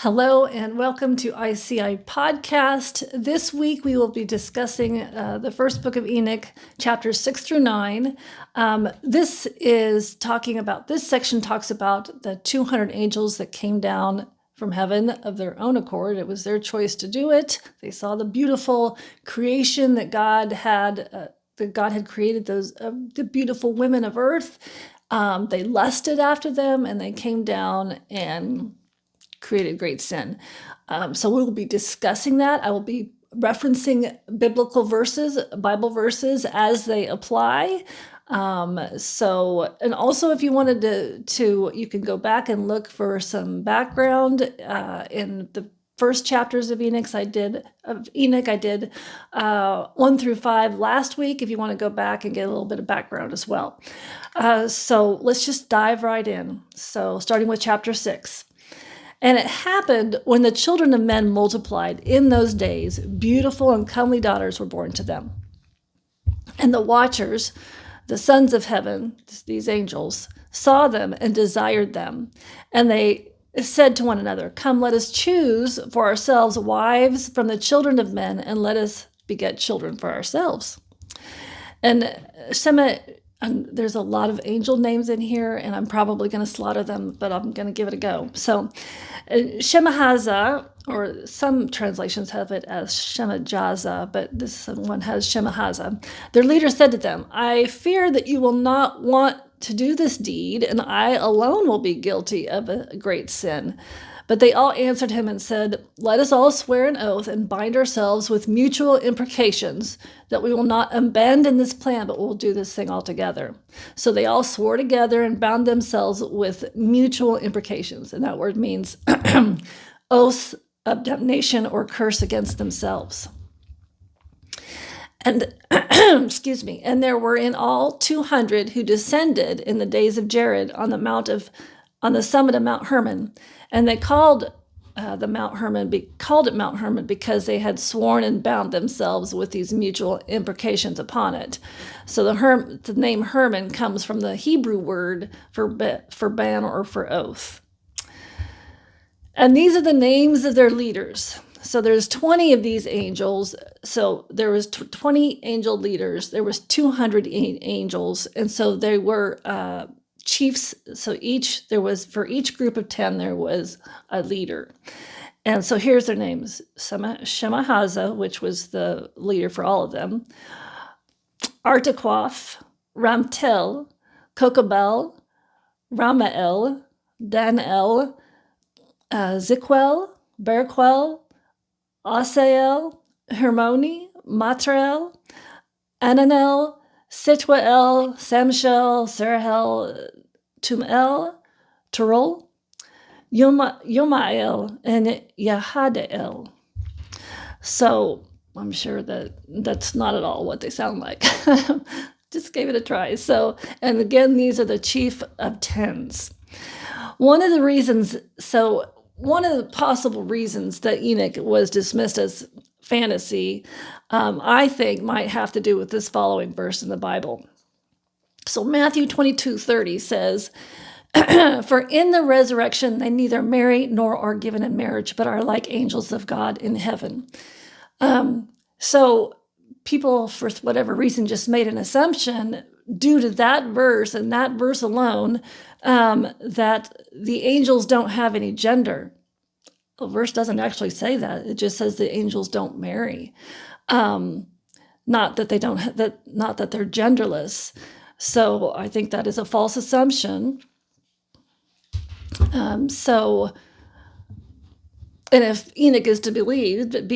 Hello and welcome to ICI Podcast. This week we will be discussing the first book of Enoch, chapters 6 through 9. This section talks about the 200 angels that came down from heaven of their own accord. It was their choice to do it. They saw the beautiful creation that God had created, the beautiful women of earth. They lusted after them and they came down and created great sin. So we'll be discussing that. I will be referencing Bible verses as they apply. And also if you wanted to you can go back and look for some background in the first chapters of Enoch. I did 1 through 5 last week, if you want to go back and get a little bit of background as well. So let's just dive right in. So starting with chapter 6. And it happened when the children of men multiplied in those days, beautiful and comely daughters were born to them. And the watchers, the sons of heaven, these angels, saw them and desired them. And they said to one another, "Come, let us choose for ourselves wives from the children of men, and let us beget children for ourselves." And there's a lot of angel names in here, and I'm probably going to slaughter them, but I'm going to give it a go. So Shemahaza, or some translations have it as Shemajaza, but this one has Shemahaza. Their leader said to them, "I fear that you will not want to do this deed, and I alone will be guilty of a great sin." But they all answered him and said, "Let us all swear an oath and bind ourselves with mutual imprecations that we will not abandon this plan, but will do this thing altogether." So they all swore together and bound themselves with mutual imprecations. And that word means oaths of damnation or curse against themselves. And excuse me. And there were in all 200 who descended in the days of Jared on the summit of Mount Hermon. And they called it Mount Hermon because they had sworn and bound themselves with these mutual imprecations upon it. So the name Hermon comes from the Hebrew word for ban or for oath. And these are the names of their leaders. So there's 20 of these angels. So there was 20 angel leaders. There was 200 angels. And so they were chiefs. So for each group of 10, there was a leader. And so here's their names: Shemahaza, which was the leader for all of them, Artaquaph, Ramtel, Kokabel, Ramael, Danel, Ziquel, Berquel, Asael, Hermoni, Matrael, Ananel, Sitwael, Samshel, Serahel, Tumel, Terol, Yomael, and Yahadael. So I'm sure that's not at all what they sound like. Just gave it a try. So, and again, these are the chief of tens. One of the possible reasons that Enoch was dismissed as fantasy, I think, might have to do with this following verse in the Bible. So Matthew 22:30 says, "For in the resurrection they neither marry nor are given in marriage, but are like angels of God in heaven." So people, for whatever reason, just made an assumption due to that verse and that verse alone, that the angels don't have any gender. The verse doesn't actually say that. It just says the angels don't marry. Not that they're genderless. So I think that is a false assumption. And if Enoch is to be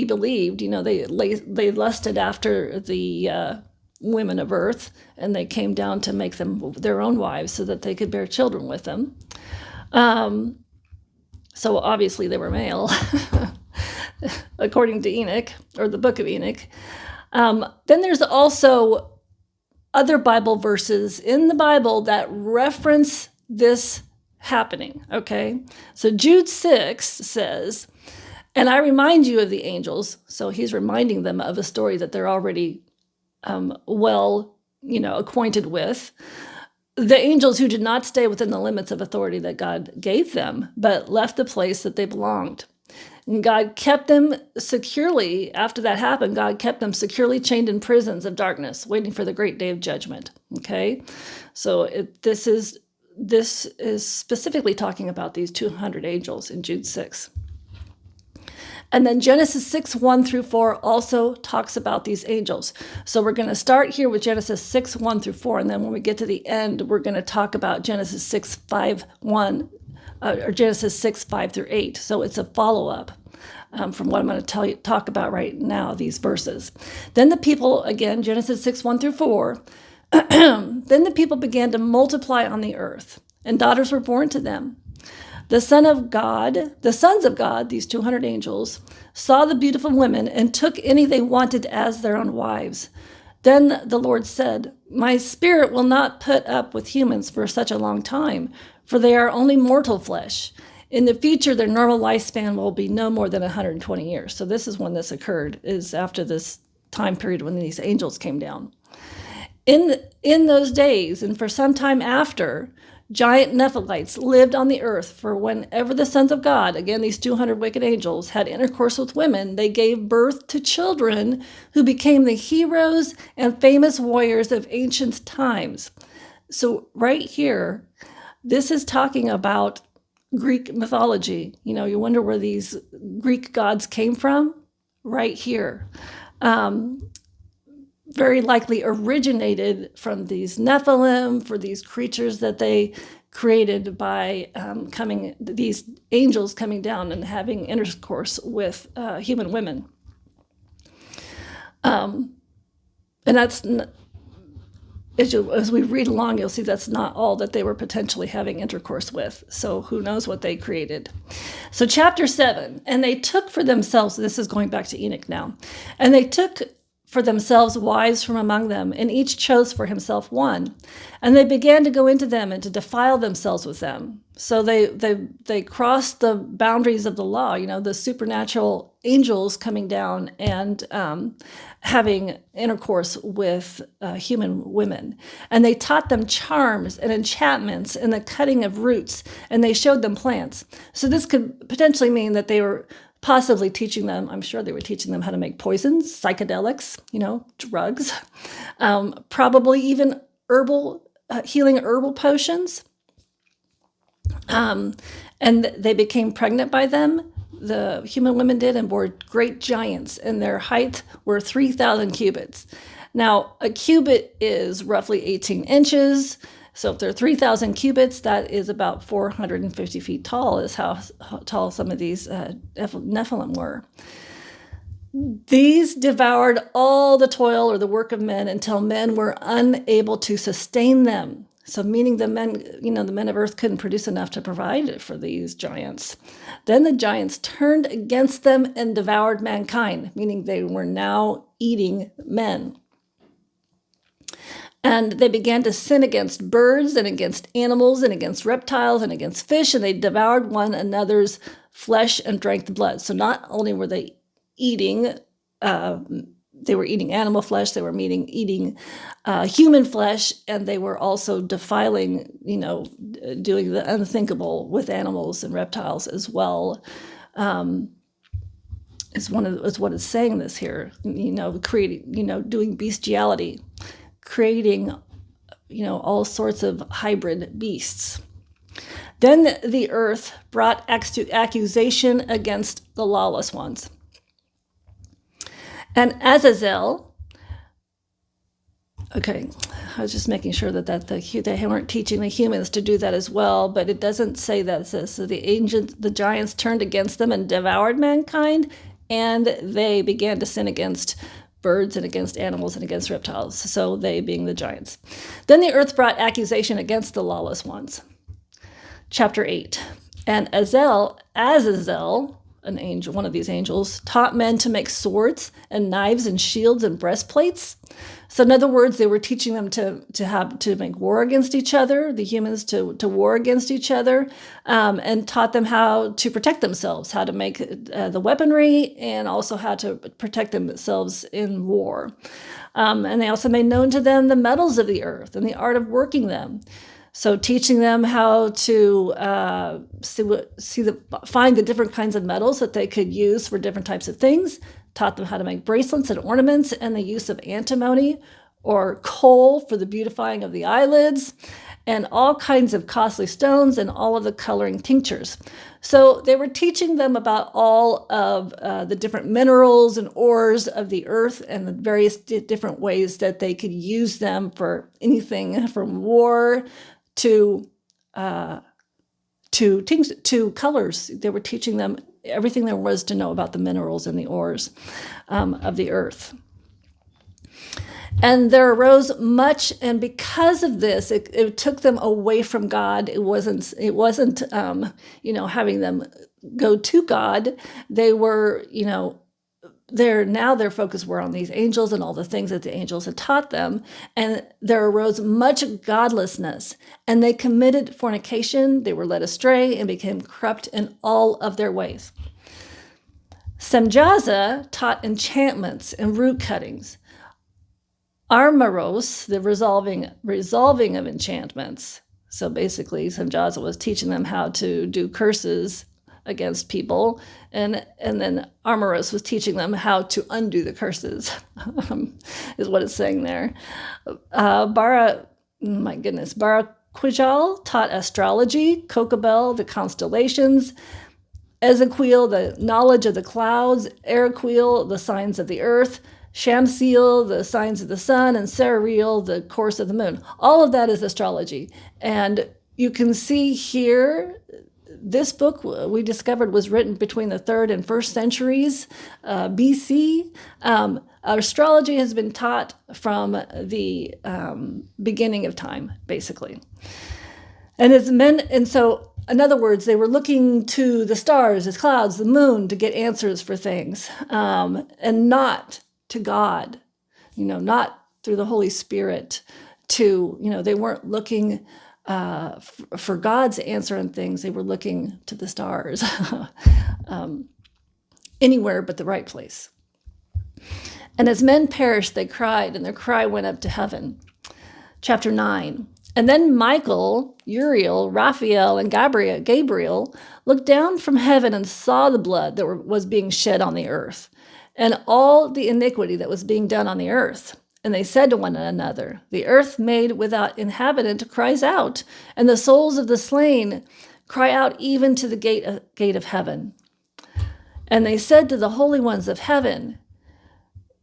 believed, they lusted after the women of earth, and they came down to make them their own wives so that they could bear children with them. So obviously they were male, according to Enoch, or the book of Enoch. Then there's also other Bible verses in the Bible that reference this happening, okay? So Jude 6 says, "And I remind you of the angels." So he's reminding them of a story that they're already acquainted with. "The angels who did not stay within the limits of authority that God gave them, but left the place that they belonged. And God kept them securely, after that happened, God kept them securely chained in prisons of darkness, waiting for the great day of judgment. Okay? So this is specifically talking about these 200 angels in Jude 6. And then Genesis 6, 1 through 4 also talks about these angels. So we're going to start here with Genesis 6, 1 through 4. And then when we get to the end, we're going to talk about Genesis 6, 5, 1, or Genesis 6, 5 through 8. So it's a follow-up from what I'm going to talk about right now, these verses. Then the people, again, Genesis 6, 1 through 4, then the people began to multiply on the earth, and daughters were born to them. The sons of God, these 200 angels, saw the beautiful women and took any they wanted as their own wives. Then the Lord said, "My spirit will not put up with humans for such a long time, for they are only mortal flesh. In the future, their normal lifespan will be no more than 120 years." So this is when this occurred, is after this time period when these angels came down. In those days, and for some time after, giant Nephilites lived on the earth, for whenever the sons of God, again, these 200 wicked angels, had intercourse with women, they gave birth to children who became the heroes and famous warriors of ancient times. So right here, this is talking about Greek mythology. You know, you wonder where these Greek gods came from? Right here. Very likely originated from these Nephilim, for these creatures that they created by these angels coming down and having intercourse with human women. And that's, as we read along, you'll see that's not all that they were potentially having intercourse with. So who knows what they created. So chapter 7, and they took for themselves, this is going back to Enoch now, and they took for themselves wives from among them, and each chose for himself one. And they began to go into them and to defile themselves with them. So they crossed the boundaries of the law, you know, the supernatural angels coming down and having intercourse with human women. And they taught them charms and enchantments and the cutting of roots, and they showed them plants. So this could potentially mean that they were possibly teaching them, I'm sure they were teaching them how to make poisons, psychedelics, you know, drugs, probably even healing herbal potions. And they became pregnant by them, the human women did, and bore great giants, and their height were 3,000 cubits. Now, a cubit is roughly 18 inches. So if they're 3,000 cubits, that is about 450 feet tall, is how tall some of these Nephilim were. These devoured all the toil or the work of men until men were unable to sustain them. So meaning the men of earth couldn't produce enough to provide for these giants. Then the giants turned against them and devoured mankind, meaning they were now eating men. And they began to sin against birds and against animals and against reptiles and against fish, and they devoured one another's flesh and drank the blood. So not only were they eating animal flesh, they were eating human flesh, and they were also defiling, doing the unthinkable with animals and reptiles as well. Is what it's saying this here, creating, doing bestiality, creating, all sorts of hybrid beasts. Then the earth brought accusation against the lawless ones. And Azazel, okay, I was just making sure that they weren't teaching the humans to do that as well, but it doesn't say that. It says, so the giants turned against them and devoured mankind, and they began to sin against birds and against animals and against reptiles, so they being the giants. Then the earth brought accusation against the lawless ones. Chapter 8. And Azazel, an angel, one of these angels, taught men to make swords and knives and shields and breastplates. So in other words, they were teaching them to make war against each other, the humans to war against each other, and taught them how to protect themselves, how to make the weaponry, and also how to protect themselves in war. And they also made known to them the metals of the earth and the art of working them. So teaching them how to find the different kinds of metals that they could use for different types of things, taught them how to make bracelets and ornaments, and the use of antimony or coal for the beautifying of the eyelids, and all kinds of costly stones and all of the coloring tinctures. So they were teaching them about all of the different minerals and ores of the earth and the various different ways that they could use them for anything from war to colors. They were teaching them everything there was to know about the minerals and the ores of the earth. And there arose much, and because of this, it took them away from God. It wasn't having them go to God. They were, their focus were on these angels and all the things that the angels had taught them. And there arose much godlessness, and they committed fornication. They were led astray and became corrupt in all of their ways. Semjaza taught enchantments and root cuttings. Armaros, the resolving of enchantments. So basically, Semjaza was teaching them how to do curses against people, and then Armaros was teaching them how to undo the curses, is what it's saying there. Baraquijal taught astrology, Kokabel, the constellations, Ezequiel, the knowledge of the clouds, Eriquel, the signs of the earth, Shamsiel, the signs of the sun, and Sariel, the course of the moon. All of that is astrology. And you can see here, this book we discovered was written between the 3rd and 1st centuries BC. Astrology has been taught from the beginning of time, basically. And so, in other words, they were looking to the stars, the clouds, the moon to get answers for things, and not to God, not through the Holy Spirit. They weren't looking for God's answer on things. They were looking to the stars, anywhere but the right place. And as men perished, they cried, and their cry went up to heaven. Chapter 9. And then Michael, Uriel, Raphael, and Gabriel looked down from heaven and saw the blood that was being shed on the earth, and all the iniquity that was being done on the earth. And they said to one another, the earth made without inhabitant cries out, and the souls of the slain cry out even to the gate of heaven. And they said to the holy ones of heaven,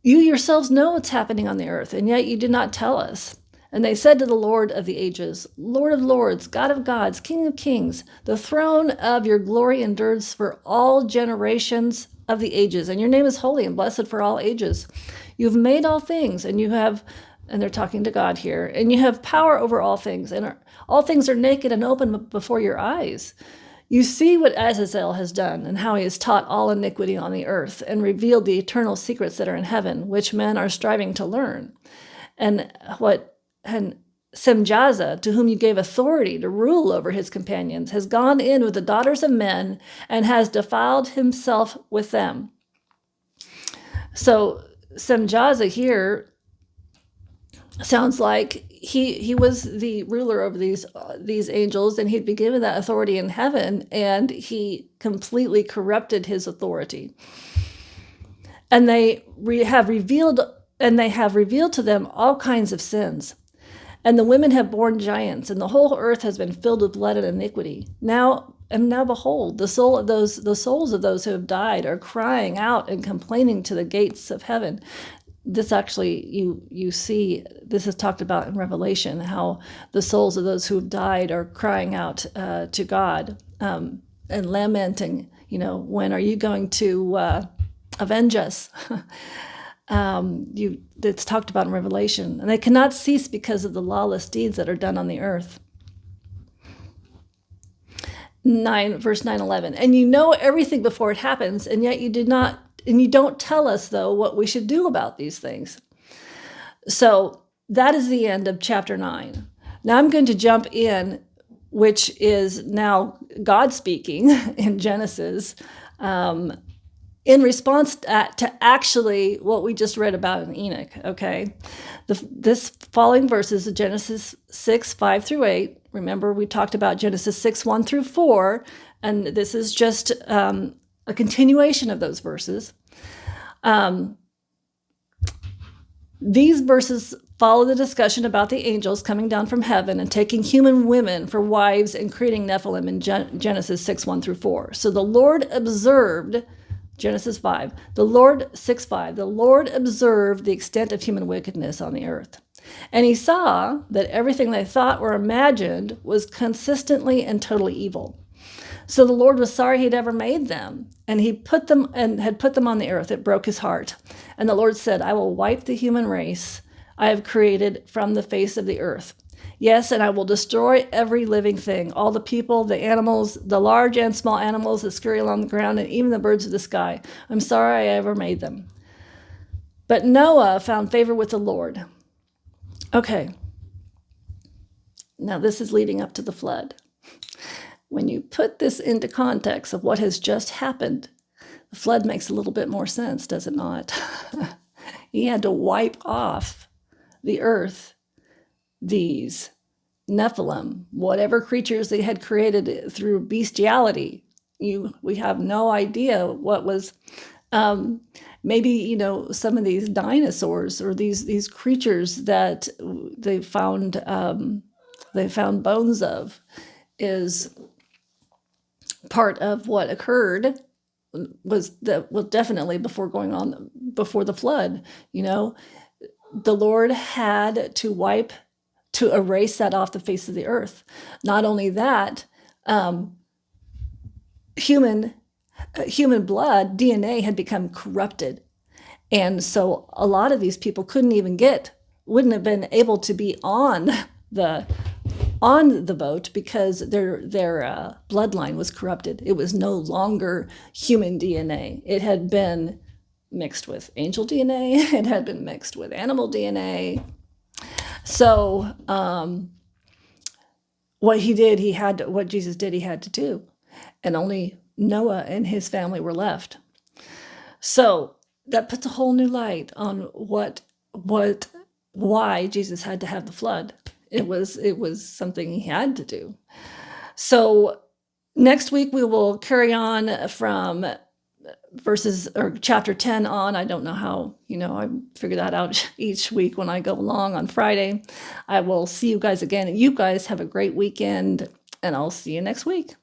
you yourselves know what's happening on the earth, and yet you did not tell us. And they said to the Lord of the ages, Lord of lords, God of gods, King of kings, the throne of your glory endures for all generations of the ages, and your name is holy and blessed for all ages. You've made all things, and they're talking to God here, and you have power over all things, and all things are naked and open before your eyes. You see what Azazel has done, and how he has taught all iniquity on the earth, and revealed the eternal secrets that are in heaven, which men are striving to learn. And Semjaza, to whom you gave authority to rule over his companions, has gone in with the daughters of men and has defiled himself with them. So Semjaza here sounds like he was the ruler over these angels, and he'd been given that authority in heaven, and he completely corrupted his authority. And they have revealed to them all kinds of sins. And the women have borne giants, and the whole earth has been filled with blood and iniquity. Now behold, the souls of those who have died are crying out and complaining to the gates of heaven. This actually, you see, this is talked about in Revelation, how the souls of those who have died are crying out to God and lamenting, when are you going to avenge us? It's talked about in Revelation, and they cannot cease because of the lawless deeds that are done on the earth. 9, verse 9-11. And you know everything before it happens, and yet you don't tell us, though, what we should do about these things. So that is the end of chapter 9. Now I'm going to jump in, which is now God speaking in Genesis. in response to actually what we just read about in Enoch, okay? This following verses, Genesis 6, 5 through 8. Remember, we talked about Genesis 6, 1 through 4, and this is just a continuation of those verses. These verses follow the discussion about the angels coming down from heaven and taking human women for wives and creating Nephilim in Genesis 6, 1 through 4. So the Lord observed, Genesis 5, the Lord, 6, 5, the Lord observed the extent of human wickedness on the earth. And he saw that everything they thought or imagined was consistently and totally evil. So the Lord was sorry he'd ever made them, and he put them and had put them on the earth. It broke his heart. And the Lord said, I will wipe the human race I have created from the face of the earth. Yes, and I will destroy every living thing, all the people, the animals, the large and small animals that scurry along the ground, and even the birds of the sky. I'm sorry I ever made them. But Noah found favor with the Lord. Okay. Now this is leading up to the flood. When you put this into context of what has just happened, the flood makes a little bit more sense, does it not? He had to wipe off the earth these Nephilim, whatever creatures they had created through bestiality. We have no idea what was, maybe, some of these dinosaurs or these creatures that they found bones of is part of what occurred was definitely before the flood. The Lord had to erase that off the face of the earth. Not only that, human blood, DNA had become corrupted. And so a lot of these people wouldn't have been able to be on the boat because their bloodline was corrupted. It was no longer human DNA. It had been mixed with angel DNA. It had been mixed with animal DNA. So what Jesus did, he had to do. And only Noah and his family were left. So that puts a whole new light on why Jesus had to have the flood. It was something he had to do. So next week we will carry on from chapter 10 on. I don't know how, I figure that out each week when I go along on Friday. I will see you guys again. You guys have a great weekend, and I'll see you next week.